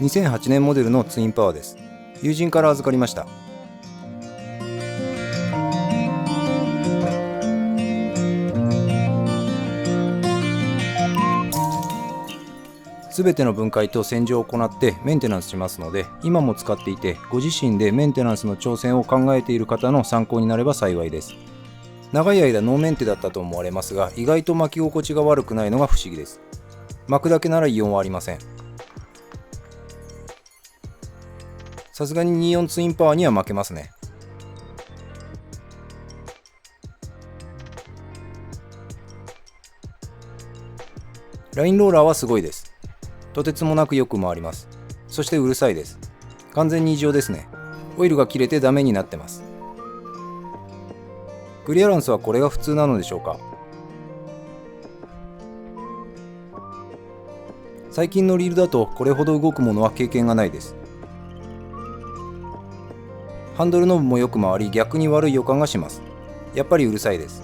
2008年モデルのツインパワーです。友人から預かりました。すべての分解と洗浄を行ってメンテナンスしますので、今も使っていてご自身でメンテナンスの挑戦を考えている方の参考になれば幸いです。長い間ノーメンテだったと思われますが、意外と巻き心地が悪くないのが不思議です。巻くだけなら異音はありません。さすがに24ツインパワーには負けますね。ラインローラーはすごいです。とてつもなくよく回ります。そしてうるさいです。完全に異常ですね。オイルが切れてダメになってます。クリアランスはこれが普通なのでしょうか。最近のリールだとこれほど動くものは経験がないです。ハンドルノブもよく回り、逆に悪い予感がします。やっぱりうるさいです。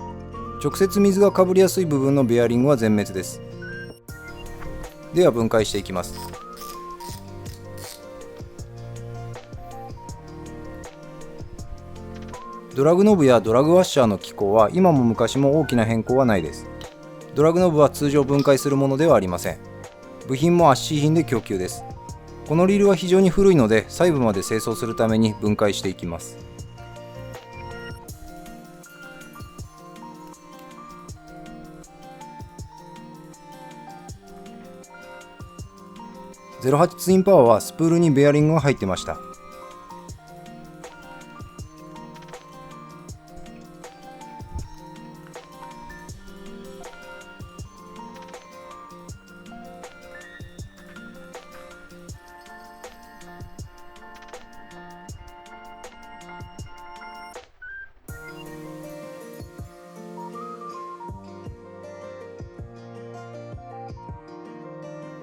直接水がかぶりやすい部分のベアリングは全滅です。では分解していきます。ドラグノブやドラグワッシャーの機構は今も昔も大きな変更はないです。ドラグノブは通常分解するものではありません。部品もアッシー品で供給です。このリールは非常に古いので、細部まで清掃するために分解していきます。08ツインパワーはスプールにベアリングが入ってました。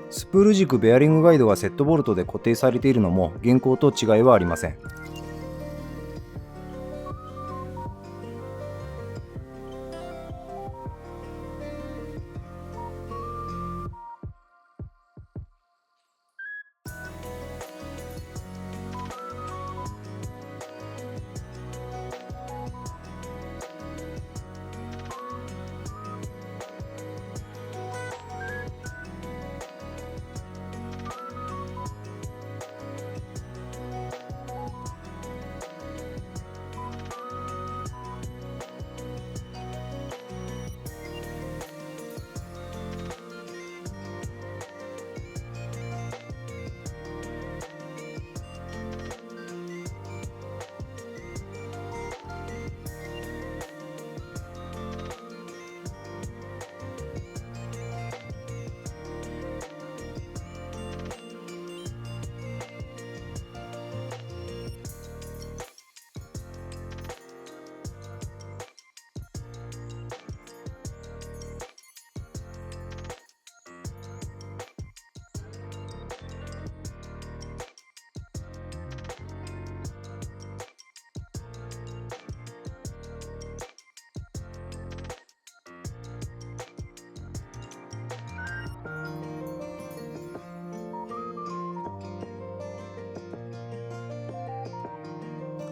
スプール軸ベアリングガイドがセットボルトで固定されているのも現行と違いはありません。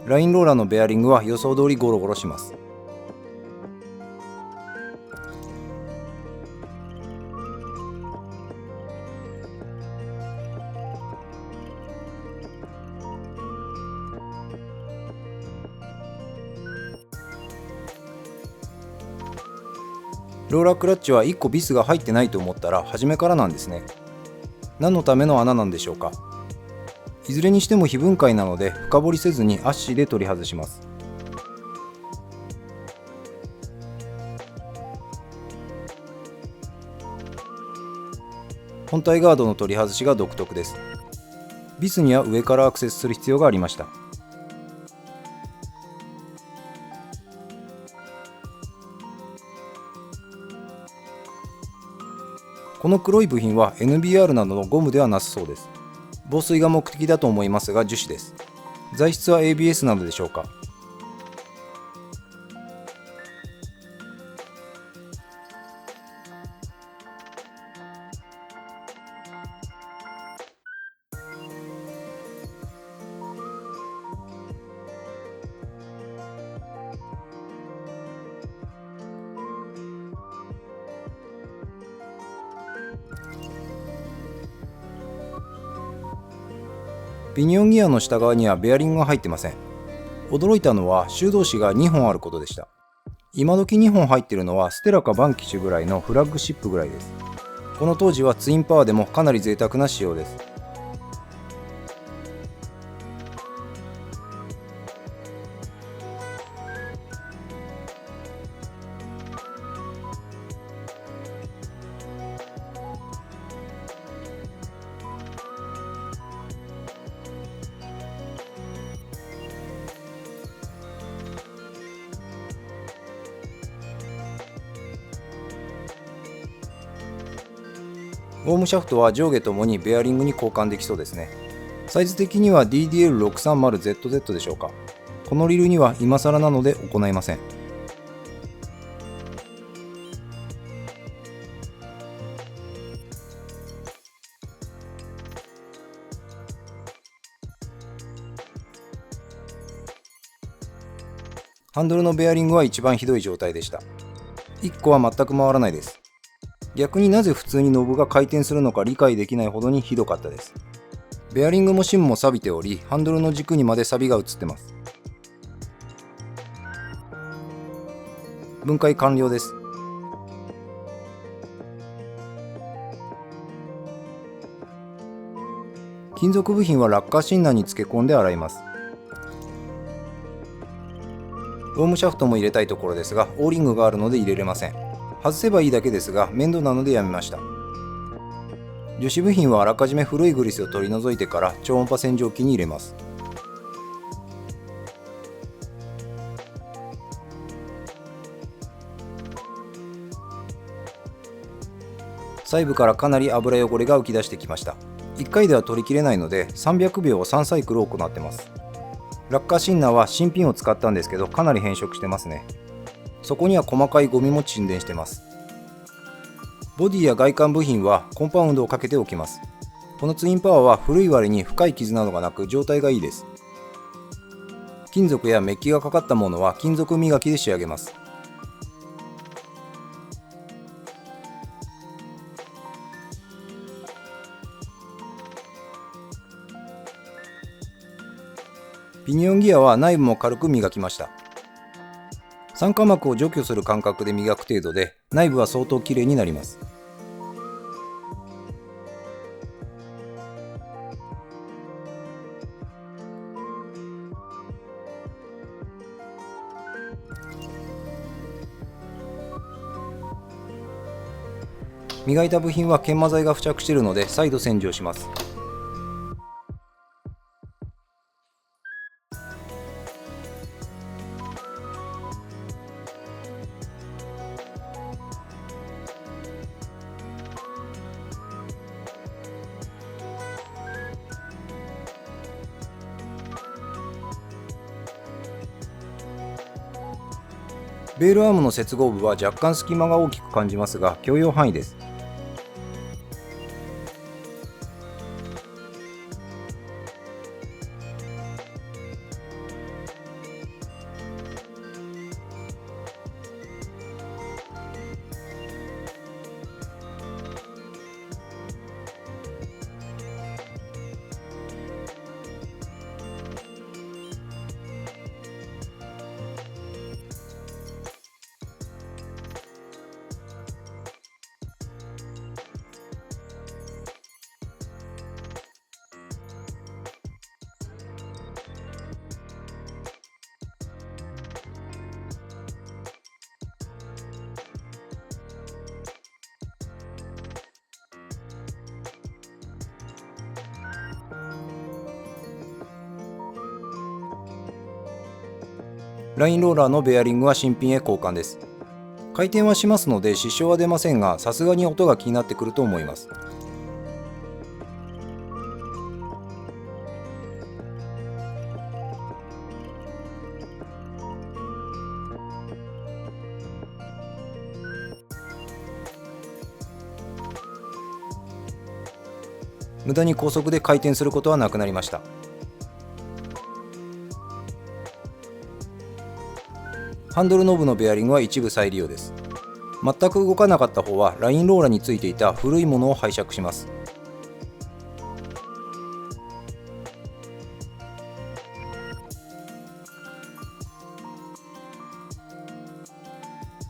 ラインローラーのベアリングは予想通りゴロゴロします。ローラークラッチは1個ビスが入ってないと思ったら初めからなんですね。何のための穴なんでしょうか。いずれにしても非分解なので深掘りせずにアッシーで取り外します。本体ガードの取り外しが独特です。ビスには上からアクセスする必要がありました。この黒い部品は NBR などのゴムではなさそうです。防水が目的だと思いますが樹脂です。材質は ABS などでしょうか。ピニオンギアの下側にはベアリングが入ってません。驚いたのは修道士が2本あることでした。今時2本入っているのはステラかバンキシュぐらいのフラッグシップぐらいです。この当時はツインパワーでもかなり贅沢な仕様です。ウォームシャフトは上下ともにベアリングに交換できそうですね。サイズ的には DDL630ZZ でしょうか。このリルには今更なので行いません。ハンドルのベアリングは一番ひどい状態でした。1個は全く回らないです。逆になぜ普通にノブが回転するのか理解できないほどにひどかったです。ベアリングも芯も錆びており、ハンドルの軸にまで錆が映ってます。分解完了です。金属部品は落下シンナーに漬け込んで洗います。ウォームシャフトも入れたいところですが、オーリングがあるので入れれません。外せばいいだけですが、面倒なのでやめました。樹脂部品はあらかじめ古いグリスを取り除いてから超音波洗浄機に入れます。細部からかなり油汚れが浮き出してきました。1回では取りきれないので300秒を3サイクル行ってます。落下シンナーは新品を使ったんですけど、かなり変色してますね。そこには細かいゴミも沈殿してます。ボディや外観部品はコンパウンドをかけておきます。このツインパワーは古い割に深い傷などがなく状態がいいです。金属やメッキがかかったものは金属磨きで仕上げます。ピニオンギアは内部も軽く磨きました。酸化膜を除去する感覚で磨く程度で、内部は相当きれいになります。磨いた部品は研磨剤が付着しているので再度洗浄します。ベールアームの接合部は若干隙間が大きく感じますが許容範囲です。ラインローラーのベアリングは新品へ交換です。回転はしますので支障は出ませんが、さすがに音が気になってくると思います。無駄に高速で回転することはなくなりました。ハンドルノブのベアリングは一部再利用です。全く動かなかった方はラインローラーについていた古いものを拝借します。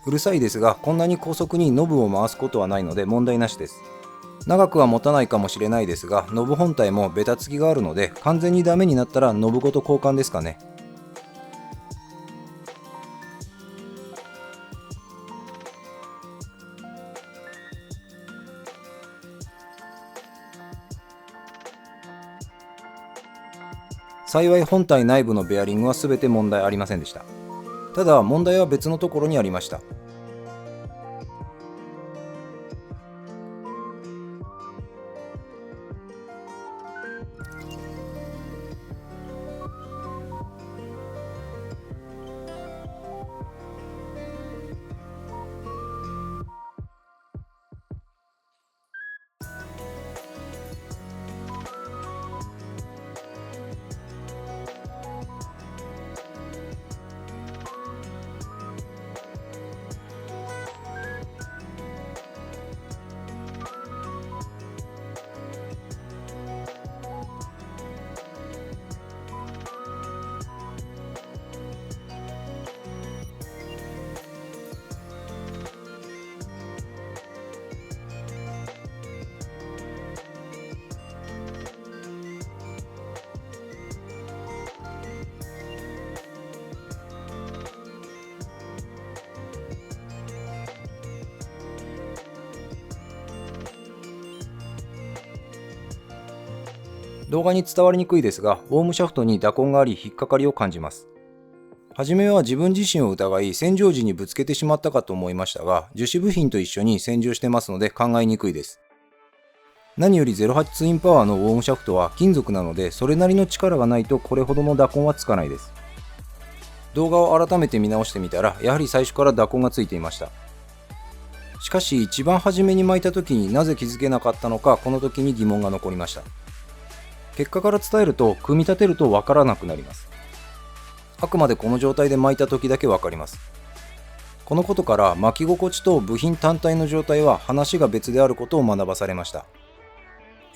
うるさいですが、こんなに高速にノブを回すことはないので問題なしです。長くは持たないかもしれないですが、ノブ本体もベタつきがあるので、完全にダメになったらノブごと交換ですかね。幸い本体内部のベアリングは全て問題ありませんでした。ただ問題は別のところにありました。動画に伝わりにくいですが、ウォームシャフトに打痕があり引っかかりを感じます。はじめは自分自身を疑い洗浄時にぶつけてしまったかと思いましたが、樹脂部品と一緒に洗浄してますので考えにくいです。何より08ツインパワーのウォームシャフトは金属なので、それなりの力がないとこれほどの打痕はつかないです。動画を改めて見直してみたら、やはり最初から打痕がついていました。しかし一番初めに巻いた時になぜ気づけなかったのか、この時に疑問が残りました。結果から伝えると、組み立てるとわからなくなります。あくまでこの状態で巻いた時だけわかります。このことから巻き心地と部品単体の状態は話が別であることを学ばされました。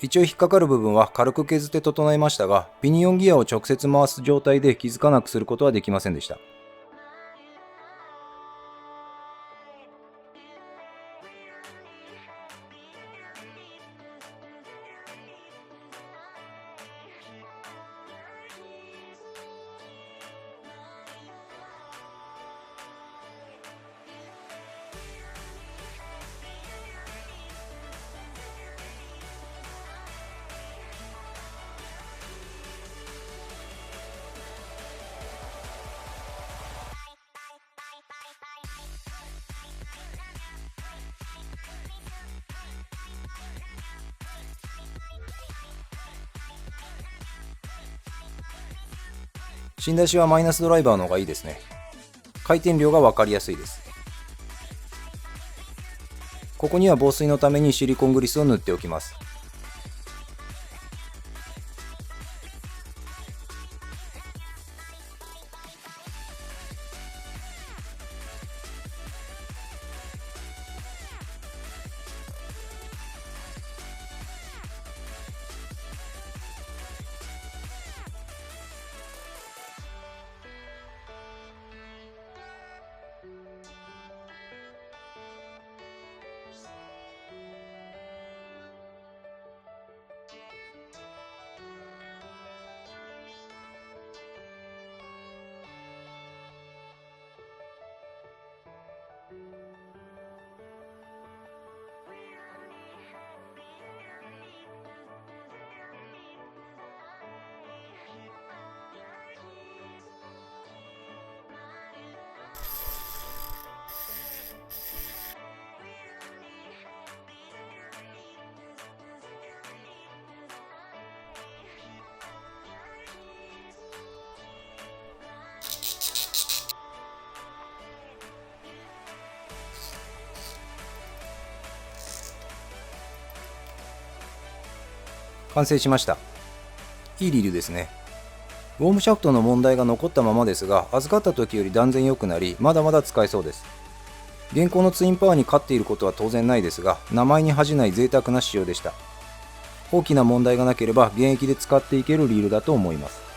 一応引っかかる部分は軽く削って整えましたが、ピニオンギアを直接回す状態で気づかなくすることはできませんでした。芯出しはマイナスドライバーの方がいいですね。回転量が分かりやすいです。ここには防水のためにシリコングリスを塗っておきます。完成しました。いいリルですね。ウォームシャフトの問題が残ったままですが、預かった時より断然良くなり、まだまだ使えそうです。現行のツインパワーに勝っていることは当然ないですが、名前に恥じない贅沢な仕様でした。大きな問題がなければ現役で使っていけるリールだと思います。